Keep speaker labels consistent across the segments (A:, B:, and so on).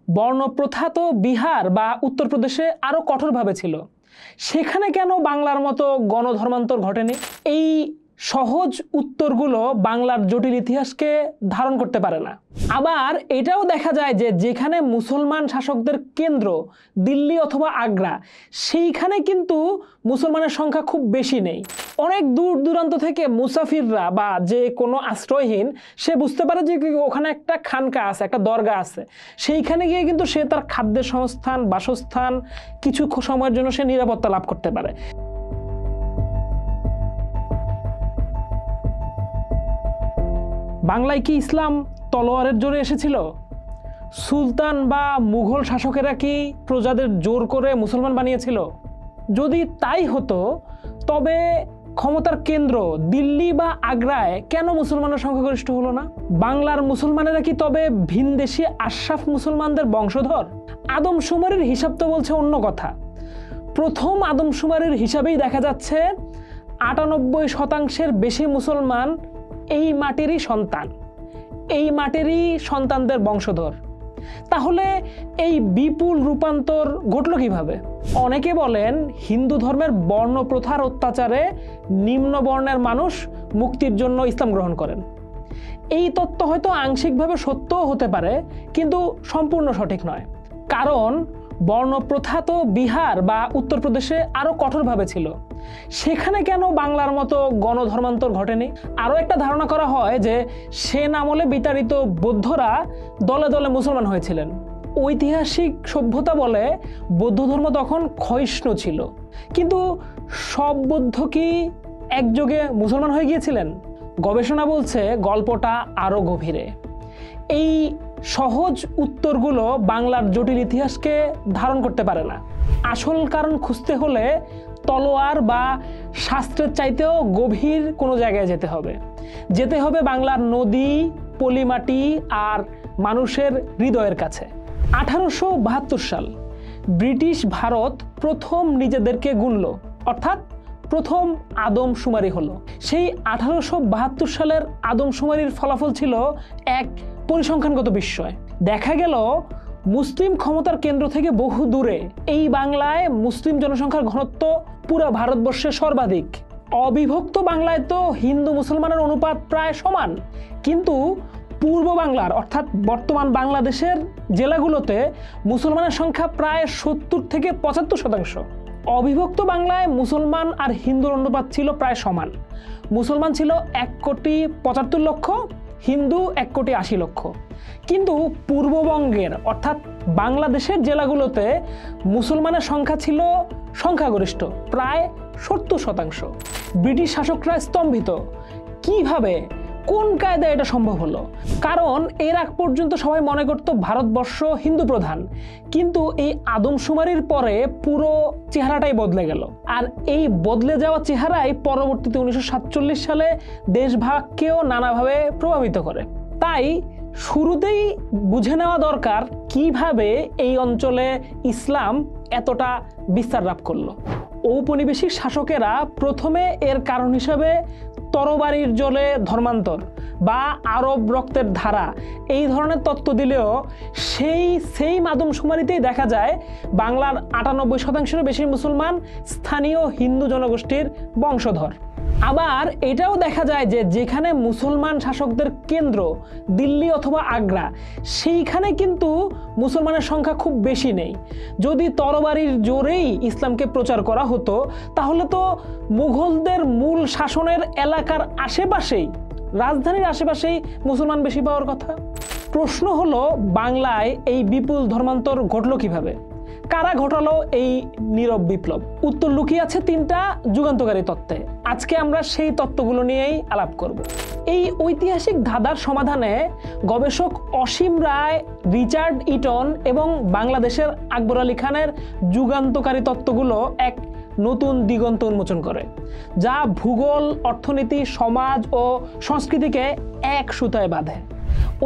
A: বর্ণপ্রথা তো বিহার বা উত্তরপ্রদেশে আরও কঠোরভাবে ছিল, সেখানে কেন বাংলার মতো গণধর্মান্তর ঘটেনি? এই সহজ উত্তরগুলো বাংলার জটিল ইতিহাসকে ধারণ করতে পারে না। আবার এটাও দেখা যায় যে যেখানে মুসলমান শাসকদের কেন্দ্র দিল্লি অথবা আগ্রা, সেইখানে কিন্তু মুসলমানের সংখ্যা খুব বেশি নেই। অনেক দূর দূরান্ত থেকে মুসাফিররা বা যে কোনো আশ্রয়হীন সে বুঝতে পারে যে ওখানে একটা খানকা আছে, একটা দরগা আছে, সেইখানে গিয়ে কিন্তু সে তার খাদ্যের সংস্থান, বাসস্থান, কিছু সময়ের জন্য সে নিরাপত্তা লাভ করতে পারে। বাংলায় কি ইসলাম তলোয়ারের জোরে এসেছিল? সুলতান বা মুঘল শাসকেরা কি প্রজাদের জোর করে মুসলমান বানিয়েছিল? যদি তাই হতো তবে ক্ষমতার কেন্দ্র দিল্লি বা আগ্রায় কেন মুসলমানের সংখ্যাগরিষ্ঠ হলো না? বাংলার মুসলমানেরা কি তবে ভিনদেশি আশরাফ মুসলমানদের বংশধর? আদমশুমারির হিসাব তো বলছে অন্য কথা। প্রথম আদমশুমারির হিসাবেই দেখা যাচ্ছে ৯৮% বেশি মুসলমান এই মাটিরই সন্তান, এই মাটিরই সন্তানদের বংশধর। তাহলে এই বিপুল রূপান্তর ঘটল কিভাবে? অনেকে বলেন হিন্দু ধর্মের বর্ণপ্রথার অত্যাচারে নিম্ন বর্ণের মানুষ মুক্তির জন্য ইসলাম গ্রহণ করেন। এই তত্ত্ব হয়তো আংশিকভাবে সত্যও হতে পারে, কিন্তু সম্পূর্ণ সঠিক নয়। কারণ বর্ণপ্রথা তো বিহার বা উত্তরপ্রদেশে আরও কঠোরভাবে ছিল, সেখানে কেন বাংলার মতো গণধর্মান্তর ঘটেনি? আরও একটা ধারণা করা হয় যে সেন আমলে বিতাড়িত বৌদ্ধরা দলে দলে মুসলমান হয়েছিলেন। ঐতিহাসিক সভ্যতা বলে বৌদ্ধ ধর্ম তখন ক্ষয়িষ্ণু ছিল, কিন্তু সব বৌদ্ধ কি একযোগে মুসলমান হয়ে গিয়েছিলেন? গবেষণা বলছে গল্পটা আরও গভীরে। এই সহজ উত্তরগুলো বাংলার জটিল ইতিহাসকে ধারণ করতে পারে না। আসল কারণ খুঁজতে হলে তলোয়ার বা শাস্ত্রের চাইতেও গভীর কোনো জায়গায় যেতে হবে বাংলার নদী, পলিমাটি আর মানুষের হৃদয়ের কাছে। 1872 সাল ব্রিটিশ ভারত প্রথম নিজেদেরকে গুনল, অর্থাৎ প্রথম আদমশুমারি হলো। সেই 1872 সালের আদমশুমারির ফলাফল ছিল এক পরিসংখ্যানগত বিস্ময়। দেখা গেল মুসলিম ক্ষমতার কেন্দ্র থেকে বহু দূরে এই বাংলায় মুসলিম জনসংখ্যার ঘনত্ব পুরো ভারতবর্ষে সর্বাধিক। অবিভক্ত বাংলায় তো হিন্দু মুসলমানের অনুপাত প্রায় সমান, কিন্তু পূর্ব বাংলার অর্থাৎ বর্তমান বাংলাদেশের জেলাগুলোতে মুসলমানের সংখ্যা প্রায় ৭০ থেকে ৭৫%। অবিভক্ত বাংলায় মুসলমান আর হিন্দুর অনুপাত ছিল প্রায় সমান। মুসলমান ছিল ১,৭৫,০০,০০০, হিন্দু ১,৮০,০০,০০০। কিন্তু পূর্ববঙ্গের অর্থাৎ বাংলাদেশের জেলাগুলোতে মুসলমানের সংখ্যা ছিল সংখ্যাগরিষ্ঠ, প্রায় ৭০%। ব্রিটিশ শাসকরা স্তম্ভিত, কিভাবে, কোন কায়দায় এটা সম্ভব হলো? কারণ এর আগ পর্যন্ত সবাই মনে করত ভারতবর্ষ হিন্দু প্রধান, কিন্তু এই আদমশুমারির পরে পুরো চেহারাটাই বদলে গেল। আর এই বদলে যাওয়া চেহারাই পরবর্তীতে ১৯৪৭ সালে দেশভাগকেও নানাভাবে প্রভাবিত করে। তাই শুরুতেই বুঝে নেওয়া দরকার কিভাবে এই অঞ্চলে ইসলাম এতটা বিস্তার লাভ করলো। ঔপনিবেশিক শাসকেরা প্রথমে এর কারণ হিসাবে তরবারির জলে ধর্মান্তর বা আরব রক্তের ধারা এই ধরনের তত্ত্ব দিলেও সেই আদমশুমারিতেই দেখা যায় বাংলার ৯৮%-এরও বেশি মুসলমান স্থানীয় হিন্দু জনগোষ্ঠীর বংশধর। আবার এটাও দেখা যায় যে যেখানে মুসলমান শাসকদের কেন্দ্র দিল্লি অথবা আগ্রা, সেইখানে কিন্তু মুসলমানের সংখ্যা খুব বেশি নেই। যদি তরবারির জোরেই ইসলামকে প্রচার করা হতো তাহলে তো মুঘলদের মূল শাসনের এলাকার আশেপাশেই, রাজধানীর আশেপাশেই মুসলমান বেশি পাওয়ার কথা। প্রশ্ন হলো বাংলায় এই বিপুল ধর্মান্তর ঘটলো কিভাবে? কারা ঘটালো এই নীরব বিপ্লব? উত্তর লুকিয়ে আছে ৩টা যুগান্তকারী তত্ত্বে। আজকে আমরা সেই তত্ত্বগুলো নিয়েই আলাপ করব। এই ঐতিহাসিক ধাঁধার সমাধানে গবেষক অসীম রায়, রিচার্ড ইটন এবং বাংলাদেশের আকবর আলী খানের যুগান্তকারী তত্ত্বগুলো এক নতুন দিগন্ত উন্মোচন করে, যা ভূগোল, অর্থনীতি, সমাজ ও সংস্কৃতিকে এক সুতায় বাঁধে।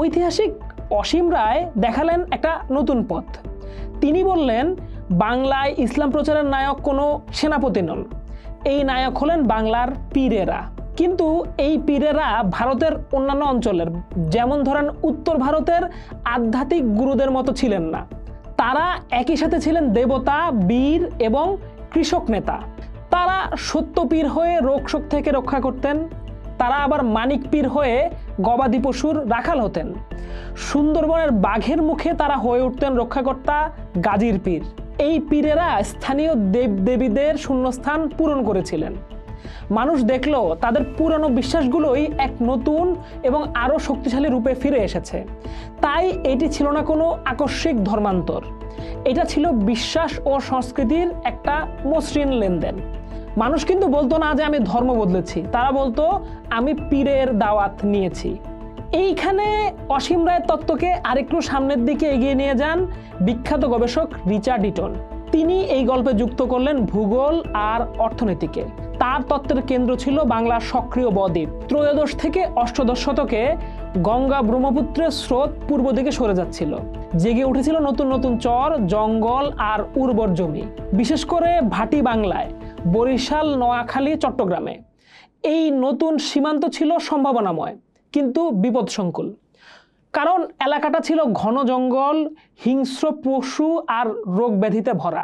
A: ঐতিহাসিক অসীম রায় দেখালেন একটা নতুন পথ। তিনি বললেন বাংলায় ইসলাম প্রচারের নায়ক কোনো সেনাপতি নন, এই নায়ক হলেন বাংলার পীরেরা। কিন্তু এই পীরেরা ভারতের অন্যান্য অঞ্চলের, যেমন ধরেন উত্তর ভারতের আধ্যাত্মিক গুরুদের মতো ছিলেন না। তারা একই সাথে ছিলেন দেবতা, বীর এবং কৃষক নেতা। তারা সত্য পীর হয়ে রোগ শোক থেকে রক্ষা করতেন। তারা আবার মানিক পীর হয়ে গবাদি পশুর রাখাল হতেন। সুন্দরবনের বাঘের মুখে তারা হয়ে উঠতেন রক্ষাকর্তা, গাজীর পীর। এই পীরেরা স্থানীয় দেবদেবীদের শূন্যস্থান পূরণ করেছিলেন। মানুষ দেখলো তাদের পুরানো বিশ্বাসগুলোই এক নতুন এবং আরও শক্তিশালী রূপে ফিরে এসেছে। তাই এটি ছিল না কোনো আকস্মিক ধর্মান্তর, এটা ছিল বিশ্বাস ও সংস্কৃতির একটা মসৃণ লেনদেন। মানুষ কিন্তু বলতো না যে আমি ধর্ম বদলেছি, তারা বলতো আমি পীরের দাওয়াত নিয়েছি। এইখানে অসীম রায়ের তত্ত্বকে আরেকটু সামনের দিকে এগিয়ে নিয়ে যান বিখ্যাত গবেষক রিচার্ড ইটন। তিনি এই গল্পে যুক্ত করলেন ভূগোল আর অর্থনীতিকে। তার তত্ত্বের কেন্দ্র ছিল বাংলার সক্রিয় বদ্বীপ। ত্রয়োদশ থেকে অষ্টাদশ শতকে গঙ্গা ব্রহ্মপুত্রের স্রোত পূর্ব দিকে সরে যাচ্ছিল। জেগে উঠেছিল নতুন নতুন চর, জঙ্গল আর উর্বর জমি, বিশেষ করে ভাটি বাংলায়, বরিশাল, নোয়াখালী, চট্টগ্রামে। এই নতুন সীমান্ত ছিল সম্ভাবনাময় কিন্তু বিপদসংকুল, কারণ এলাকাটা ছিল ঘন জঙ্গল, হিংস্র পশু আর রোগ ব্যাধিতে ভরা।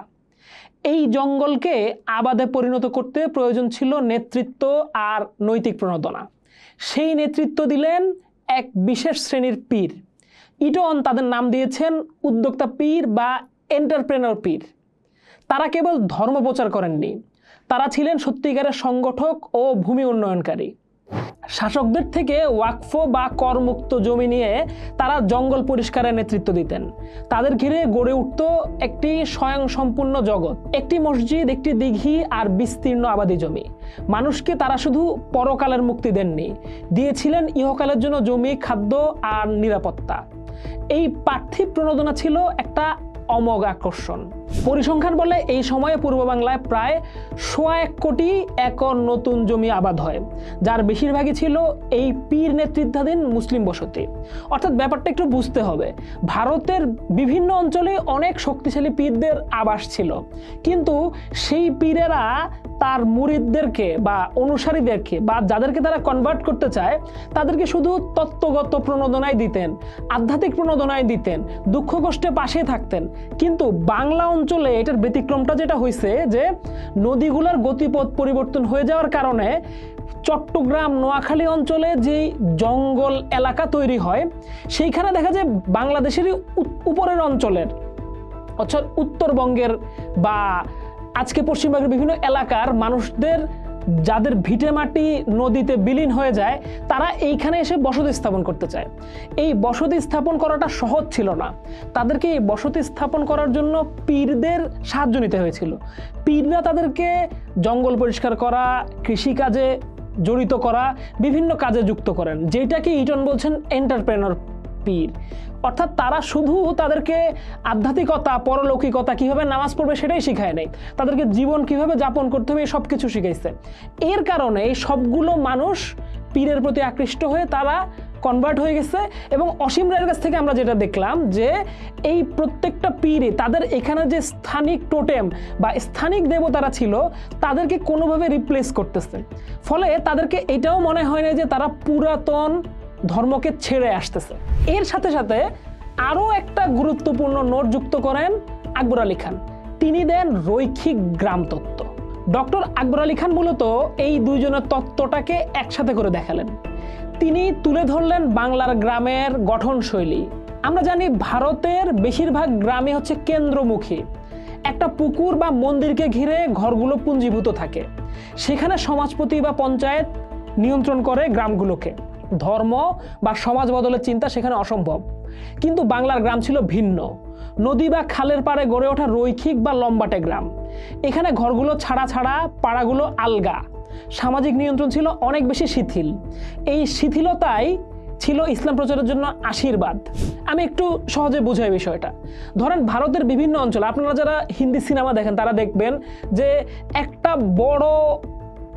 A: এই জঙ্গলকে আবাদে পরিণত করতে প্রয়োজন ছিল নেতৃত্ব আর নৈতিক প্রণোদনা। সেই নেতৃত্ব দিলেন এক বিশেষ শ্রেণীর পীর। ইটন তাদের নাম দিয়েছেন উদ্যোক্তা পীর বা এন্টারপ্রেনার পীর। তারা কেবল ধর্ম প্রচার করেননি, তারা ছিলেন সত্যিকারের সংগঠক ও ভূমি উন্নয়নকারী। শাসকদের থেকে ওয়াকফ বা করমুক্ত জমি নিয়ে তারা জঙ্গল পরিষ্কারের নেতৃত্ব দিতেন। তাদের ঘিরে গড়ে উঠত একটি স্বয়ংসম্পূর্ণ জগৎ, একটি মসজিদ, একটি দিঘি আর বিস্তীর্ণ আবাদি জমি। মানুষকে তারা শুধু পরকালের মুক্তি দেননি, দিয়েছিলেন ইহকালের জন্য জমি, খাদ্য আর নিরাপত্তা। এই পার্থিব প্রণোদনা ছিল একটা অমোঘ আকর্ষণ। পরিসংখ্যান বলে এই সময়ে পূর্ব বাংলায় প্রায় 1.25 কোটি একর নতুন জমি আবাদ হয়, যার বেশিরভাগই ছিল এই পীর নেতৃত্বাধীন মুসলিম বসতি। অর্থাৎ ব্যাপারটা একটু বুঝতে হবে, ভারতের বিভিন্ন অঞ্চলে অনেক শক্তিশালী পীরদের আবাস ছিল, কিন্তু সেই পীরেরা তার মুরিদদেরকে বা অনুসারীদেরকে বা যাদেরকে তারা কনভার্ট করতে চায় তাদেরকে শুধু তত্ত্বগত প্রণোদনায় দিতেন, আধ্যাত্মিক প্রণোদনায় দিতেন, দুঃখ কষ্টে পাশে থাকতেন। কিন্তু বাংলা অঞ্চলে এটার ব্যতিক্রমটা যেটা হয়েছে যে নদীগুলোর গতিপথ পরিবর্তন হয়ে যাওয়ার কারণে চট্টগ্রাম, নোয়াখালী অঞ্চলে যে জঙ্গল এলাকা তৈরি হয় সেইখানে দেখা যায় বাংলাদেশেরই উপরের অঞ্চলের অর্থাৎ উত্তরবঙ্গের বা আজকে পশ্চিমবঙ্গের বিভিন্ন এলাকার মানুষদের যাদের ভিটে মাটি নদীতে বিলীন হয়ে যায় তারা এইখানে এসে বসতি স্থাপন করতে চায়। এই বসতি স্থাপন করাটা সহজ ছিল না, তাদেরকে এই বসতি স্থাপন করার জন্য পীরদের সাহায্য নিতে হয়েছিল। পীররা তাদেরকে জঙ্গল পরিষ্কার করা, কৃষিকাজে জড়িত করা, বিভিন্ন কাজে যুক্ত করেন, যেটাকে ইটন বলছেন এন্টারপ্রেনার পীর। অর্থাৎ তারা শুধু তাদেরকে আধ্যাত্মিকতা, পরলৌকিকতা, কিভাবে নামাজ পড়বে সেটাই শিখায় নাই, তাদেরকে জীবন কিভাবে যাপন করতে হবে এই সব কিছু শিখাইছে। এর কারণে এই সবগুলো মানুষ পীরের প্রতি আকৃষ্ট হয়ে তারা কনভার্ট হয়ে গেছে। এবং অসীম রায়ের কাছ থেকে আমরা যেটা দেখলাম যে এই প্রত্যেকটা পীরে তাদের এখানে যে স্থানিক টোটেম বা স্থানিক দেবতারা ছিল তাদেরকে কোনোভাবে রিপ্লেস করতেছে। ফলে তাদেরকে এটাও মনে হয় না যে তারা পুরাতন ধর্মকে ছেড়ে আসতেছে। এর সাথে সাথে আরও একটা গুরুত্বপূর্ণ নোট যুক্ত করেন আকবর আলী খান। তিনি দেন রৈখিক গ্রাম তত্ত্ব। ডক্টর আকবর আলী খান মূলত এই দুইজনের তত্ত্বটাকে একসাথে করে দেখালেন। তিনি তুলে ধরলেন বাংলার গ্রামের গঠনশৈলী। আমরা জানি ভারতের বেশিরভাগ গ্রামই হচ্ছে কেন্দ্রমুখী, একটা পুকুর বা মন্দিরকে ঘিরে ঘরগুলো পুঞ্জীভূত থাকে, সেখানে সমাজপতি বা পঞ্চায়েত নিয়ন্ত্রণ করে গ্রামগুলোকে। ধর্ম বা সমাজ বদলের চিন্তা সেখানে অসম্ভব। কিন্তু বাংলার গ্রাম ছিল ভিন্ন, নদী বা খালের পাড়ে গড়ে ওঠা রৈখিক বা লম্বাটে গ্রাম। এখানে ঘরগুলো ছাড়া ছাড়া, পাড়াগুলো আলগা, সামাজিক নিয়ন্ত্রণ ছিল অনেক বেশি শিথিল। এই শিথিলতাই ছিল ইসলাম প্রচারের জন্য আশীর্বাদ। আমি একটু সহজে বুঝাই বিষয়টা। ধরেন ভারতের বিভিন্ন অঞ্চল, আপনারা যারা হিন্দি সিনেমা দেখেন তারা দেখবেন যে একটা বড়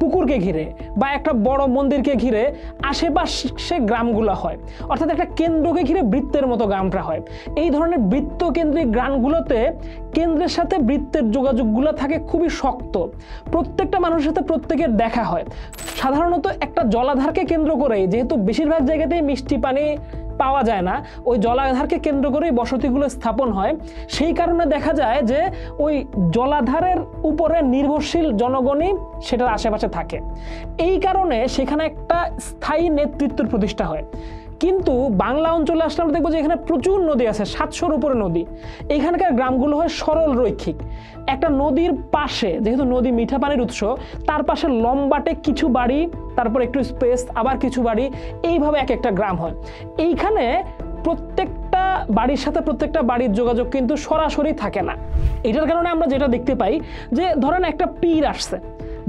A: পুকুরকে ঘিরে বা একটা বড় মন্দিরকে ঘিরে আশেপাশে গ্রামগুলো হয়, অর্থাৎ একটা কেন্দ্রকে ঘিরে বৃত্তের মতো গ্রামটা হয়। এই ধরনের বৃত্ত কেন্দ্রিক গ্রামগুলোতে কেন্দ্রের সাথে বৃত্তের যোগাযোগগুলো থাকে খুবই শক্ত, প্রত্যেকটা মানুষের সাথে প্রত্যেকের দেখা হয়। সাধারণত একটা জলাধারকে কেন্দ্র করেই, যেহেতু বেশিরভাগ জায়গাতেই মিষ্টি পানি পাওয়া যায় না, ওই জলাধারকে কেন্দ্র করেই বসতিগুলো স্থাপন হয়। সেই কারণে দেখা যায় যে ওই জলাধারের উপরে নির্ভরশীল জনগণই সেটার আশেপাশে থাকে। এই কারণে সেখানে একটা স্থায়ী নেতৃত্বের প্রতিষ্ঠা হয়। কিন্তু বাংলা অঞ্চলে আসলে আমরা দেখবো যে এখানে প্রচুর নদী আছে, 700-র উপরে নদী। এখানকার গ্রামগুলো হয় সরল রৈখিক। একটা নদীর পাশে, যেহেতু নদী মিঠা পানির উৎস, তার পাশে লম্বাটে কিছু বাড়ি, তারপর একটু স্পেস, আবার কিছু বাড়ি, এইভাবে এক একটা গ্রাম হয়। এইখানে প্রত্যেকটা বাড়ির সাথে প্রত্যেকটা বাড়ির যোগাযোগ কিন্তু সরাসরি থাকে না। এটার কারণে আমরা যেটা দেখতে পাই যে ধরেন একটা পীর আসছে,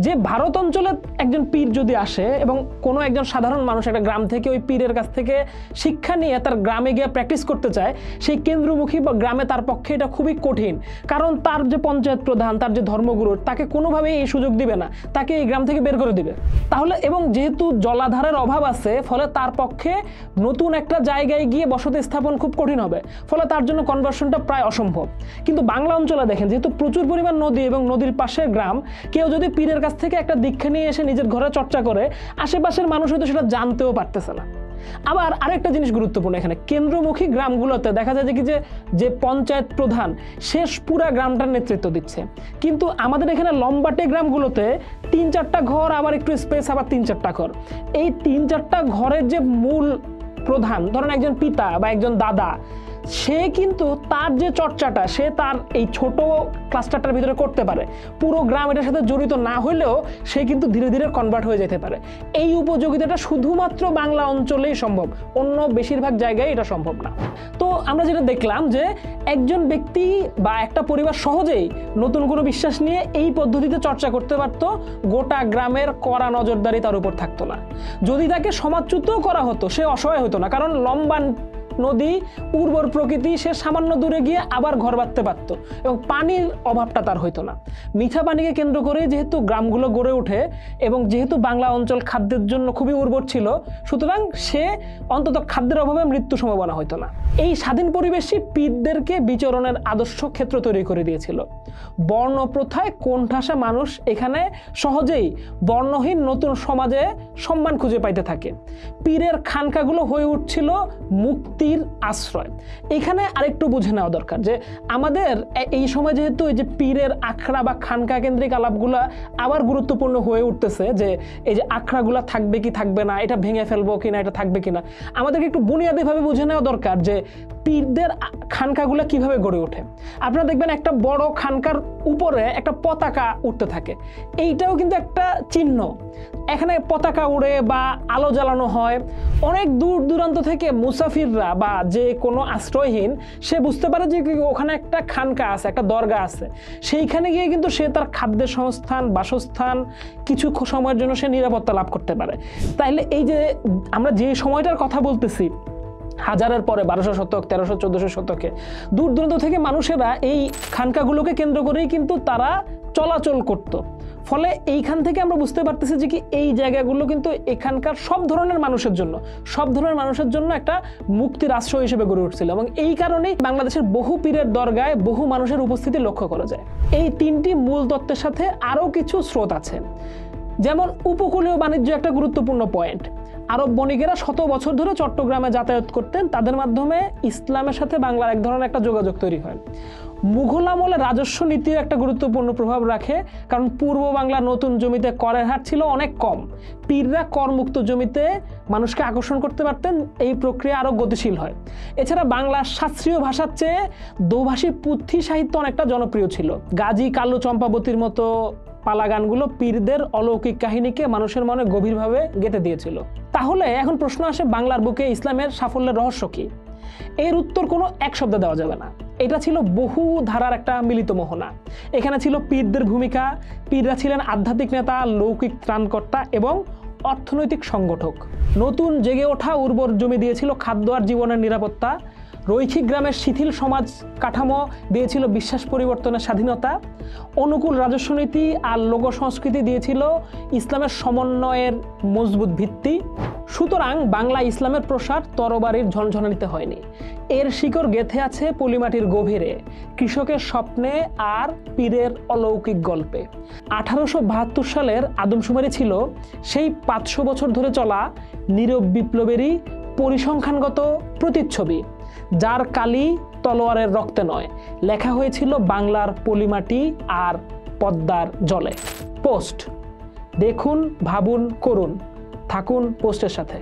A: যে ভারত অঞ্চলে একজন পীর যদি আসে এবং কোনো একজন সাধারণ মানুষ একটা গ্রাম থেকে ওই পীরের কাছ থেকে শিক্ষা নিয়ে তার গ্রামে গিয়ে প্র্যাকটিস করতে চায়, সেই কেন্দ্রমুখী বা গ্রামে তার পক্ষে এটা খুবই কঠিন। কারণ তার যে পঞ্চায়েত প্রধান, তার যে ধর্মগুরু, তাকে কোনোভাবেই এই সুযোগ দিবে না, তাকে এই গ্রাম থেকে বের করে দিবে। তাহলে এবং যেহেতু জলাধারের অভাব আছে, ফলে তার পক্ষে নতুন একটা জায়গায় গিয়ে বসতি স্থাপন খুব কঠিন হবে, ফলে তার জন্য কনভার্সনটা প্রায় অসম্ভব। কিন্তু বাংলা অঞ্চলে দেখেন, যেহেতু প্রচুর পরিমাণ নদী এবং নদীর পাশের গ্রাম, কেউ যদি পীরের কাছ থেকে একটা দীক্ষা নিয়ে এসে নিজের ঘরে চর্চা করে, আশেপাশের মানুষ হয়তো সেটা জানতেও পারতেছে না। আবার আরেকটা জিনিস গুরুত্বপূর্ণ, এখানে কেন্দ্রমুখী গ্রামগুলোতে দেখা যায় যে পঞ্চায়েত প্রধান শেষ পুরা গ্রামটার নেতৃত্ব দিচ্ছে। কিন্তু আমাদের এখানে লম্বাটে গ্রামগুলোতে 3-4টা ঘর, আবার একটু স্পেস, আবার 3-4টা ঘর। এই 3-4টা ঘরের যে মূল প্রধান, ধরেন একজন পিতা বা একজন দাদা, সে কিন্তু তার যে চর্চাটা সে তার এই ছোট ক্লাস্টারটার ভিতরে করতে পারে। পুরো গ্রাম এটার সাথে জড়িত না হলেও সে কিন্তু ধীরে ধীরে কনভার্ট হয়ে যেতে পারে। এই উপযোগিতাটা শুধুমাত্র বাংলা অঞ্চলেই সম্ভব, অন্য বেশিরভাগ জায়গায় এটা সম্ভব না। তো আমরা যেটা দেখলাম যে একজন ব্যক্তি বা একটা পরিবার সহজেই নতুন কোনো বিশ্বাস নিয়ে এই পদ্ধতিতে চর্চা করতে পারতো, গোটা গ্রামের কড়া নজরদারি তার উপর থাকতো না। যদি তাকে সমাজচ্যুতও করা হতো, সে অসহায় হতো না, কারণ লম্বা নদী, উর্বর প্রকৃতি, সে সামান্য দূরে গিয়ে আবার ঘর বাঁধতে পারতো এবং পানির অভাবটা তার হইতো না। মিঠা পানিকে কেন্দ্র করে যেহেতু গ্রামগুলো গড়ে ওঠে এবং যেহেতু বাংলা অঞ্চল খাদ্যের জন্য খুবই উর্বর ছিল, সুতরাং সে অন্তত খাদ্যের অভাবে মৃত্যু সম্ভাবনা হইতো না। এই স্বাধীন পরিবেশই পীরদেরকে বিচরণের আদর্শ ক্ষেত্র তৈরি করে দিয়েছিল। বর্ণ প্রথায় কোণঠাসা মানুষ এখানে সহজেই বর্ণহীন নতুন সমাজে সম্মান খুঁজে পাইতে থাকে। পীরের খানকাগুলো হয়ে উঠছিল মুক্তির আশ্রয়। এখানে আরেকটু বুঝে নেওয়া দরকার যে আমাদের এই সময় যেহেতু এই যে পীরের আখড়া বা খানকা কেন্দ্রিক আলাপগুলা আবার গুরুত্বপূর্ণ হয়ে উঠতেছে, যে এই যে আখড়াগুলা থাকবে কি থাকবে না, এটা ভেঙে ফেলবো কিনা, এটা থাকবে কিনা, আমাদেরকে একটু বুনিয়াদীভাবে বুঝে নেওয়া দরকার যে পীরদের খানকাগুলো কিভাবে গড়ে ওঠে। আপনারা দেখবেন একটা বড় খানকার উপরে একটা পতাকা উঠতে থাকে, এইটাও কিন্তু একটা চিহ্ন। এখানে পতাকা উড়ে বা আলো জ্বালানো হয়। অনেক দূর দূরান্ত থেকে মুসাফিররা বা যে কোনো আশ্রয়হীন সে বুঝতে পারে যে ওখানে একটা খানকা আছে, একটা দরগা আছে, সেইখানে গিয়ে কিন্তু সে তার খাদ্যের সংস্থান, বাসস্থান, কিছু সময়ের জন্য সে নিরাপত্তা লাভ করতে পারে। তাইলে এই যে আমরা যে সময়টার কথা বলতেছি, হাজারের পরে 1200 শতক, 1300, 1400 শতকে দূর দূরান্ত থেকে মানুষেরা এই খানকাগুলোকে কেন্দ্র করেই কিন্তু তারা চলাচল করত। ফলে এইখান থেকে আমরা বুঝতে পারতেছি যে কি এই জায়গাগুলো কিন্তু এখানকার সব ধরনের মানুষের জন্য একটা মুক্তির আশ্রয় হিসেবে গড়ে উঠছিল। এবং এই কারণেই বাংলাদেশের বহু পীরের দরগায় বহু মানুষের উপস্থিতি লক্ষ্য করা যায়। এই তিনটি মূল তত্ত্বের সাথে আরও কিছু স্রোত আছে, যেমন উপকূলীয় বাণিজ্য একটা গুরুত্বপূর্ণ পয়েন্ট। আরব বণিকেরা শত বছর ধরে চট্টগ্রামে যাতায়াত করতেন, তাদের মাধ্যমে ইসলামের সাথে বাংলার এক ধরনের একটা যোগাযোগ তৈরি হয়। মুঘল আমলে রাজস্ব নীতির একটা গুরুত্বপূর্ণ প্রভাব রাখে, কারণ পূর্ব বাংলার নতুন জমিতে করের হার ছিল অনেক কম। পীররা করমুক্ত জমিতে মানুষকে আকর্ষণ করতে পারতেন, এই প্রক্রিয়া আরও গতিশীল হয়। এছাড়া বাংলার শাস্ত্রীয় ভাষার চেয়ে দোভাষী পুঁথি সাহিত্য অনেকটা জনপ্রিয় ছিল। গাজী কালু চম্পাবতীর মতো পালা গানগুলো পীরদের অলৌকিক কাহিনীকে মানুষের মনে গভীরভাবে গেঁথে দিয়েছিল। তাহলে এখন প্রশ্ন আসে, বাংলার বুকে ইসলামের সাফল্যের রহস্য কি? এর উত্তর কোনো এক শব্দে দেওয়া যাবে না। এটা ছিল বহু ধারার একটা মিলিত মোহনা। এখানে ছিল পীরদের ভূমিকা, পীররা ছিলেন আধ্যাত্মিক নেতা, লৌকিক ত্রাণকর্তা এবং অর্থনৈতিক সংগঠক। নতুন জেগে ওঠা উর্বর জমি দিয়েছিল খাদ্য আর জীবনের নিরাপত্তা। রৈখিক গ্রামের শিথিল সমাজ কাঠামো দিয়েছিল বিশ্বাস পরিবর্তনের স্বাধীনতা, অনুকূল রাজস্ব নীতি আর লোক সংস্কৃতি দিয়েছিল ইসলামের সমন্বয়ের মজবুত ভিত্তি। সুতরাং বাংলা ইসলামের প্রসার তরবারির ঝনঝনানিতে হয়নি, এর শিকড় গেঁথে আছে পলিমাটির গভীরে, কৃষকের স্বপ্নে আর পীরের অলৌকিক গল্পে। 1872 সালের আদমশুমারি ছিল সেই 500 বছর ধরে চলা নীরব বিপ্লবেরই পরিসংখ্যানগত প্রতিচ্ছবি, যার কালি তলোয়ারের রক্তে নয়, লেখা হয়েছিল বাংলার পলিমাটি আর পদ্মার জলে। পোস্ট দেখুন, ভাবুন, করুন, থাকুন পোস্টের সাথে।